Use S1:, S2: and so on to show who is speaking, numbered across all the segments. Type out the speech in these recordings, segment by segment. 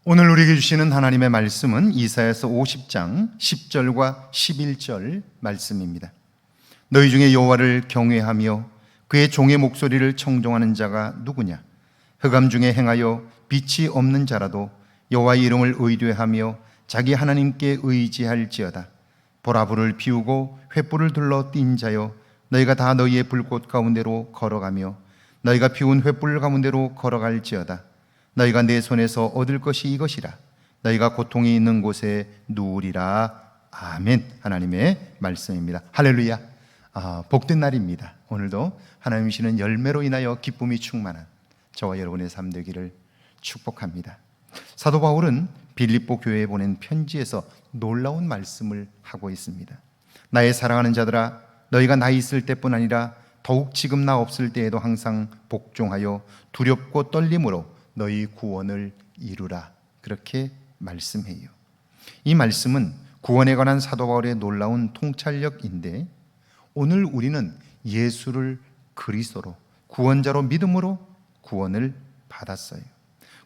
S1: 오늘 우리에게 주시는 하나님의 말씀은 이사야서 50장 10절과 11절 말씀입니다. 너희 중에 여호와를 경외하며 그의 종의 목소리를 청종하는 자가 누구냐? 흑암 중에 행하여 빛이 없는 자라도 여호와의 이름을 의뢰하며 자기 하나님께 의지할지어다. 보라, 불을 피우고 횃불을 둘러 띈 자여, 너희가 다 너희의 불꽃 가운데로 걸어가며 너희가 피운 횃불 가운데로 걸어갈지어다. 너희가 내 손에서 얻을 것이 이것이라. 너희가 고통이 있는 곳에 누우리라. 아멘. 하나님의 말씀입니다. 할렐루야. 복된 날입니다. 오늘도 하나님 주시는 열매로 인하여 기쁨이 충만한 저와 여러분의 삶 되기를 축복합니다. 사도 바울은 빌립보 교회에 보낸 편지에서 놀라운 말씀을 하고 있습니다. 나의 사랑하는 자들아, 너희가 나 있을 때뿐 아니라 더욱 지금 나 없을 때에도 항상 복종하여 두렵고 떨림으로 너희 구원을 이루라. 그렇게 말씀해요. 이 말씀은 구원에 관한 사도 바울의 놀라운 통찰력인데, 오늘 우리는 예수를 그리스도로 구원자로 믿음으로 구원을 받았어요.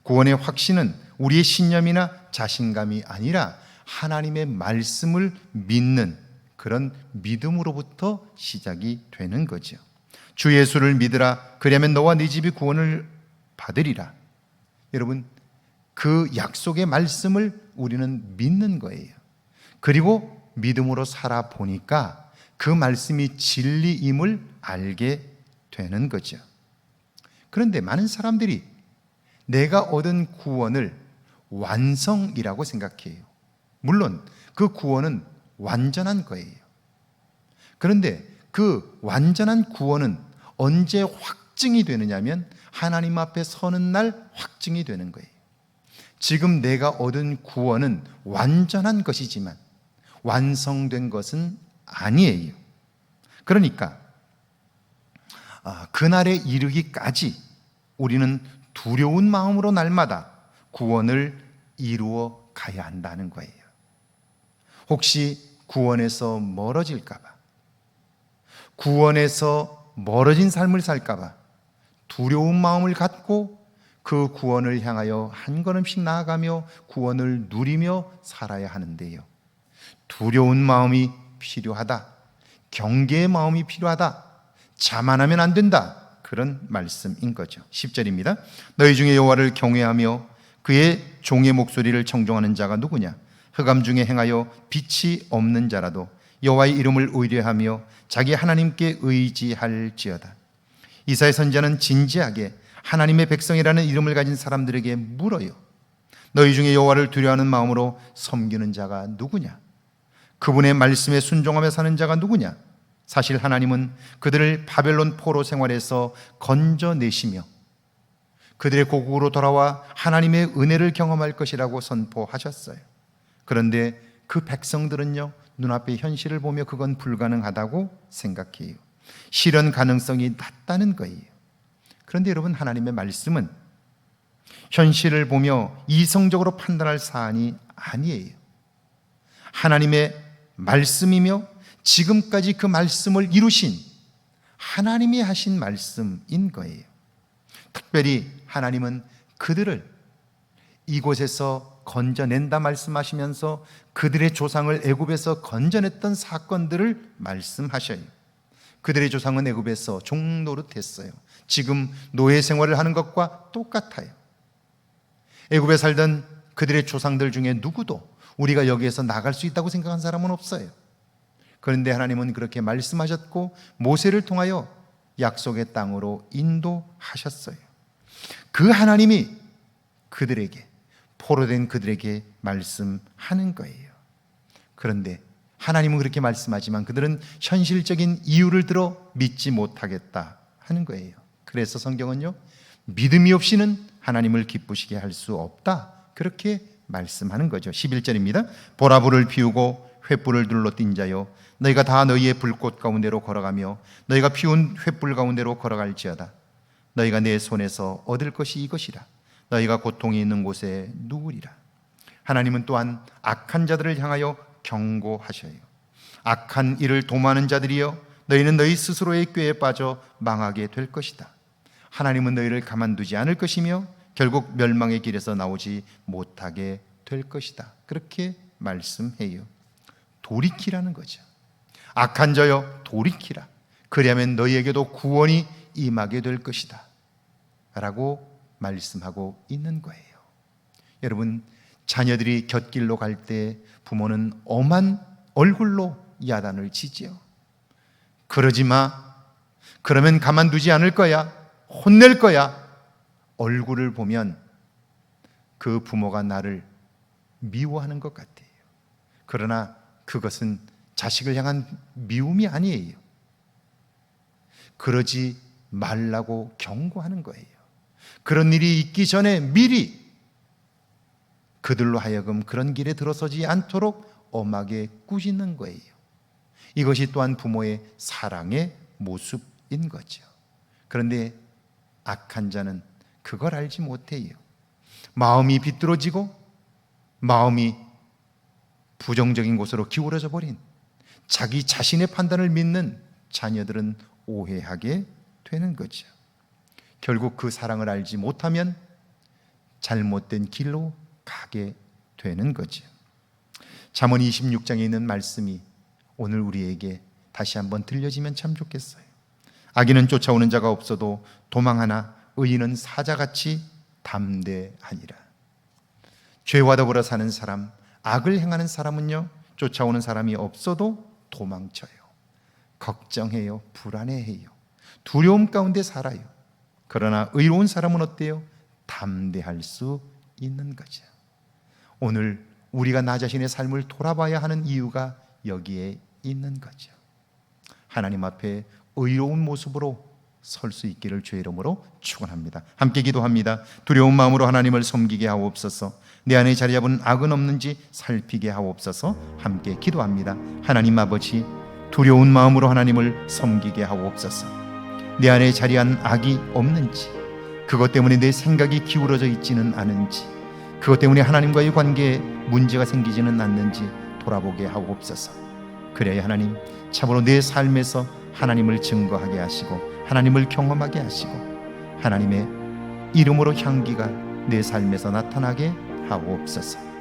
S1: 구원의 확신은 우리의 신념이나 자신감이 아니라 하나님의 말씀을 믿는 그런 믿음으로부터 시작이 되는 거죠. 주 예수를 믿으라. 그리하면 너와 네 집이 구원을 받으리라. 여러분, 그 약속의 말씀을 우리는 믿는 거예요. 그리고 믿음으로 살아보니까 그 말씀이 진리임을 알게 되는 거죠. 그런데 많은 사람들이 내가 얻은 구원을 완성이라고 생각해요. 물론 그 구원은 완전한 거예요. 그런데 그 완전한 구원은 언제 확증이 되느냐면 하나님 앞에 서는 날 확증이 되는 거예요. 지금 내가 얻은 구원은 완전한 것이지만 완성된 것은 아니에요. 그러니까 그날에 이르기까지 우리는 두려운 마음으로 날마다 구원을 이루어 가야 한다는 거예요. 혹시 구원에서 멀어질까 봐, 구원에서 멀어진 삶을 살까 봐 두려운 마음을 갖고 그 구원을 향하여 한 걸음씩 나아가며 구원을 누리며 살아야 하는데요, 두려운 마음이 필요하다, 경계의 마음이 필요하다, 자만하면 안 된다, 그런 말씀인 거죠. 10절입니다. 너희 중에 여호와를 경외하며 그의 종의 목소리를 청종하는 자가 누구냐? 흑암 중에 행하여 빛이 없는 자라도 여호와의 이름을 의뢰하며 자기 하나님께 의지할지어다. 이사야 선지자는 진지하게 하나님의 백성이라는 이름을 가진 사람들에게 물어요. 너희 중에 여호와를 두려워하는 마음으로 섬기는 자가 누구냐? 그분의 말씀에 순종하며 사는 자가 누구냐? 사실 하나님은 그들을 바벨론 포로 생활에서 건져내시며 그들의 고국으로 돌아와 하나님의 은혜를 경험할 것이라고 선포하셨어요. 그런데 그 백성들은요, 눈앞의 현실을 보며 그건 불가능하다고 생각해요. 실현 가능성이 낮다는 거예요. 그런데 여러분, 하나님의 말씀은 현실을 보며 이성적으로 판단할 사안이 아니에요. 하나님의 말씀이며 지금까지 그 말씀을 이루신 하나님이 하신 말씀인 거예요. 특별히 하나님은 그들을 이곳에서 건져낸다 말씀하시면서 그들의 조상을 애굽에서 건져냈던 사건들을 말씀하셔요. 그들의 조상은 애굽에서 종노릇했어요. 지금 노예 생활을 하는 것과 똑같아요. 애굽에 살던 그들의 조상들 중에 누구도 우리가 여기에서 나갈 수 있다고 생각한 사람은 없어요. 그런데 하나님은 그렇게 말씀하셨고 모세를 통하여 약속의 땅으로 인도하셨어요. 그 하나님이 그들에게, 포로된 그들에게 말씀하는 거예요. 그런데 하나님은 그렇게 말씀하지만 그들은 현실적인 이유를 들어 믿지 못하겠다 하는 거예요. 그래서 성경은요, 믿음이 없이는 하나님을 기쁘시게 할 수 없다, 그렇게 말씀하는 거죠. 11절입니다. 보라, 불을 피우고 횃불을 둘러 띈 자여, 너희가 다 너희의 불꽃 가운데로 걸어가며 너희가 피운 횃불 가운데로 걸어갈지어다. 너희가 내 손에서 얻을 것이 이것이라. 너희가 고통이 있는 곳에 누우리라. 하나님은 또한 악한 자들을 향하여 경고하셔요. 악한 일을 도모하는 자들이여, 너희는 너희 스스로의 꾀에 빠져 망하게 될 것이다. 하나님은 너희를 가만두지 않을 것이며 결국 멸망의 길에서 나오지 못하게 될 것이다. 그렇게 말씀해요. 돌이키라는 거죠. 악한 자여 돌이키라. 그리하면 너희에게도 구원이 임하게 될 것이다 라고 말씀하고 있는 거예요. 여러분, 자녀들이 곁길로 갈 때 부모는 엄한 얼굴로 야단을 치지요. 그러지 마. 그러면 가만두지 않을 거야. 혼낼 거야. 얼굴을 보면 그 부모가 나를 미워하는 것 같아요. 그러나 그것은 자식을 향한 미움이 아니에요. 그러지 말라고 경고하는 거예요. 그런 일이 있기 전에 미리 그들로 하여금 그런 길에 들어서지 않도록 엄하게 꾸짖는 거예요. 이것이 또한 부모의 사랑의 모습인 거죠. 그런데 악한 자는 그걸 알지 못해요. 마음이 비뚤어지고 마음이 부정적인 곳으로 기울어져 버린 자기 자신의 판단을 믿는 자녀들은 오해하게 되는 거죠. 결국 그 사랑을 알지 못하면 잘못된 길로 가게 되는 거죠. 잠언 26장에 있는 말씀이 오늘 우리에게 다시 한번 들려지면 참 좋겠어요. 악인은 쫓아오는 자가 없어도 도망하나 의인은 사자같이 담대하니라. 죄와 더불어 사는 사람, 악을 행하는 사람은요, 쫓아오는 사람이 없어도 도망쳐요. 걱정해요. 불안해해요. 두려움 가운데 살아요. 그러나 의로운 사람은 어때요? 담대할 수 있는 거죠. 오늘 우리가 나 자신의 삶을 돌아봐야 하는 이유가 여기에 있는 거죠. 하나님 앞에 의로운 모습으로 설 수 있기를 주의 이름으로 축원합니다. 함께 기도합니다. 두려운 마음으로 하나님을 섬기게 하옵소서. 내 안에 자리 잡은 악은 없는지 살피게 하옵소서. 함께 기도합니다. 하나님 아버지, 두려운 마음으로 하나님을 섬기게 하옵소서. 내 안에 자리한 악이 없는지, 그것 때문에 내 생각이 기울어져 있지는 않은지, 그것 때문에 하나님과의 관계에 문제가 생기지는 않는지 돌아보게 하옵소서. 그래야 하나님, 참으로 내 삶에서 하나님을 증거하게 하시고 하나님을 경험하게 하시고 하나님의 이름으로 향기가 내 삶에서 나타나게 하옵소서.